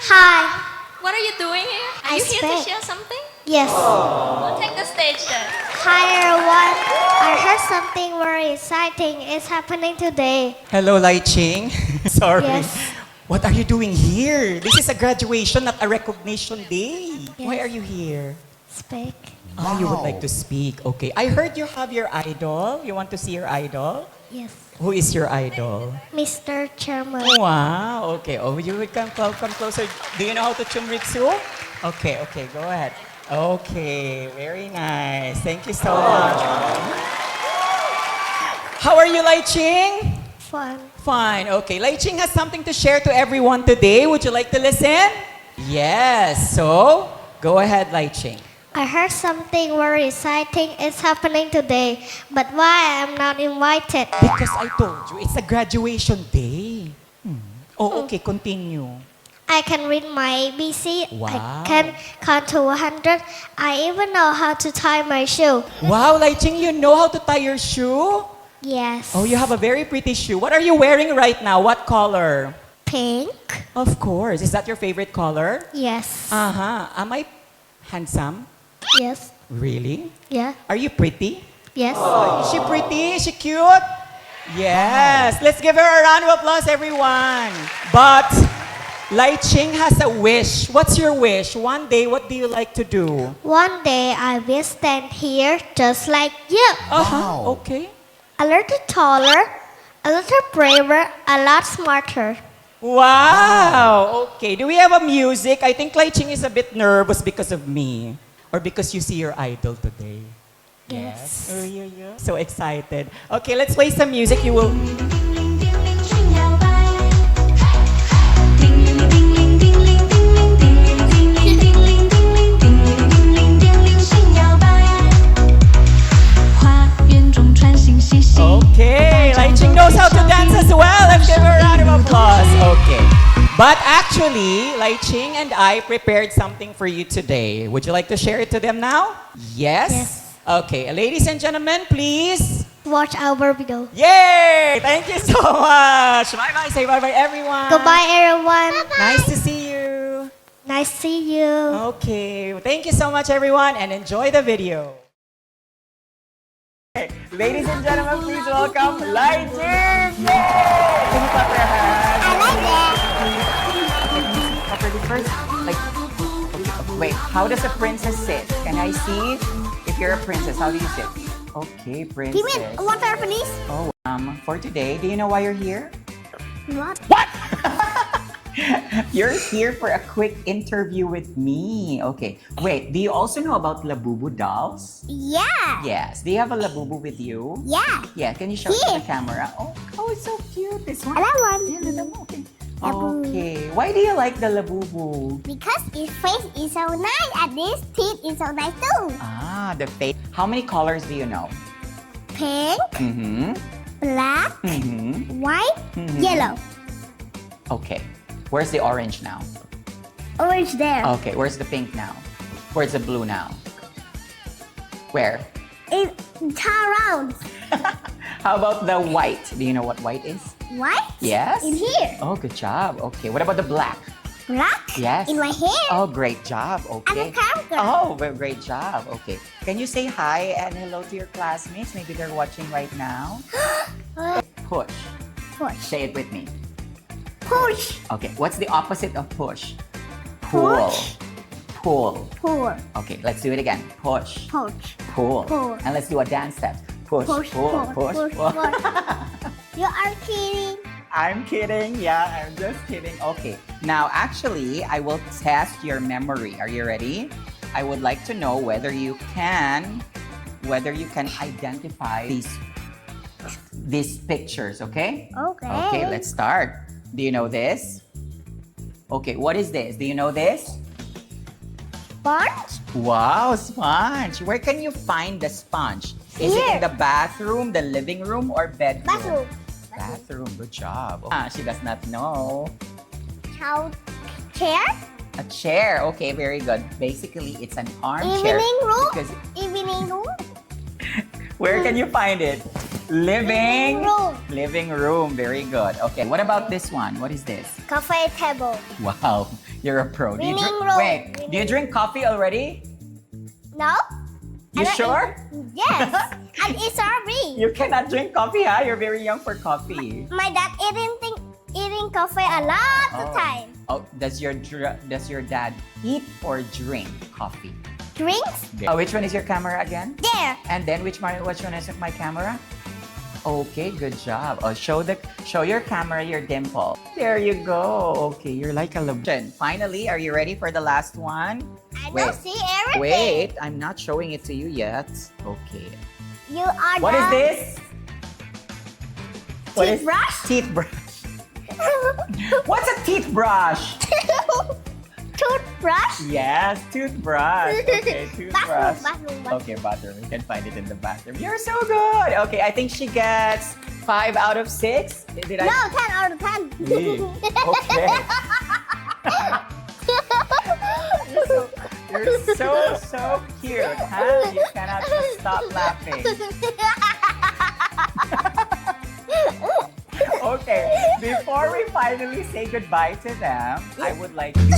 Hi. What are you doing here? Are I you here to speak. share something? Yes. Well, take the stage then. Hi everyone. I heard something very exciting is happening today. Hello, Laychhing. Sorry. Yes. What are you doing here? This is a graduation, not a recognition day. Why Yes. are you here? Speak. Oh, you would like to speak. Okay. I heard you have your idol. You want to see your idol? Yes. Who is your idol? Mr. Chairman. Wow. Okay. Oh, you would come closer. Do you know how to chumritsu? Okay. Okay. Go ahead. Okay. Very nice. Thank you so much. How are you, Laychhing? Fun. Fine. Okay. Laychhing has something to share to everyone today. Would you like to listen? Yes. So, go ahead, Laychhing. I heard something very exciting is happening today, but why I am not invited? Because I told you, it's a graduation day. Oh, okay. Continue. I can read my ABC. Wow. I can count to 100. I even know how to tie my shoe. Wow, Laychhing, you know how to tie your shoe? Yes. Oh, you have a very pretty shoe. What are you wearing right now? What color? Pink. Of course. Is that your favorite color? Yes. Uh-huh. Am I handsome? Yes. Really? Yeah. Are you pretty? Yes. Is she pretty? Is she cute? Yes. Let's give her a round of applause, everyone. But Laychhing has a wish. What's your wish? One day, what do you like to do? One day I will stand here just like you. Uh-huh. Okay. A little taller, a little braver, a lot smarter. Wow. Okay. Do we have a music? I think Laychhing is a bit nervous because of me. Or because you see your idol today. Yes. Oh, yeah. So excited. Okay, let's play some music. You will... Okay, Laychhing knows how to dance as well. Let's give her a round of applause. Okay. But actually, Laychhing and I prepared something for you today. Would you like to share it to them now? Yes? Yes. Okay, ladies and gentlemen, please. Watch our video. Yay! Thank you so much. Bye-bye. Say bye-bye, everyone. Goodbye, everyone. Nice to see you. Nice to see you. Okay. Thank you so much, everyone, and enjoy the video. Okay. Ladies and gentlemen, please welcome Laychhing! Yay! Can you clap your hands? I like that. Clap your hands first. Like, okay. Wait, how does a princess sit? Can I see? If you're a princess, how do you sit? Okay, princess. What are please? Oh, for today, do you know why you're here? What? You're here for a quick interview with me. Okay. Wait, do you also know about Labubu dolls? Yeah. Yes. Do you have a Labubu with you? Yeah. Yeah, can you show it to the camera? Oh, it's so cute. This one. one. Yeah, the okay. Labubu. Okay. Why do you like the Labubu? Because its face is so nice and its teeth is so nice too. Ah, the face. How many colors do you know? Pink, Mm-hmm. black, Mm-hmm. white, Mhm. yellow. Okay. Where's the orange now? Orange there. Okay. Where's the pink now? Where's the blue now? Where? It turn around. How about the white? Do you know what white is? White? Yes? In here. Oh, good job. Okay. What about the black? Black? Yes. In my hair. Oh, great job. I'm Okay. a camera. Oh, great job. Okay. Can you say hi and hello to your classmates? Maybe they're watching right now. Push. Push. Say it with me. Push. Okay. What's the opposite of push? Pull. Push. Pull. Pull. Okay. Let's do it again. Push. Push. Pull. Pull. And let's do a dance step. Push. Push. Pull. Push. Pull. You are kidding. I'm kidding. Yeah, I'm just kidding. Okay. Now, actually, I will test your memory. Are you ready? I would like to know whether you can identify these pictures, okay? Okay. Okay, let's start. Do you know this? Okay, what is this? Do you know this? Sponge? Wow, sponge. Where can you find the sponge? Is it in Here. the bathroom, the living room, or bedroom? Bathroom. Bathroom, good job. Ah, she does not know. Chair? A chair, okay, very good. Basically, it's an armchair. Evening room? Because Evening room? where can you find it? Living room. Living room, very good. Okay, what about this one? What is this? Cafe table. Wow, You're a pro. Do you Winning drink, roll. wait, do you drink coffee already? No? You I don't sure? Yes. And it's strawberry. You cannot drink coffee, huh? You're very young for coffee. My dad eating coffee a lot of time. Oh, does your dad eat or drink coffee? Drinks? Which one is your camera again? There. And then which one is my camera? Okay, good job. Oh, show your camera your dimple. There you go. Okay, you're like a legend. Finally, are you ready for the last one? I Wait. don't see everything. Wait, I'm not showing it to you yet. Okay. You are What is done. this? What is- Teeth brush? Teeth brush. What's a teeth brush? Toothbrush? Yes, toothbrush. Okay, toothbrush. Bathroom. Okay, bathroom. You can find it in the bathroom. You're so good. Okay, I think she gets 5 out of 6. Did I? No, 10 out of 10. Really? Okay. You're so cute, huh? You cannot just stop laughing. Okay, before we finally say goodbye to them, I would like you.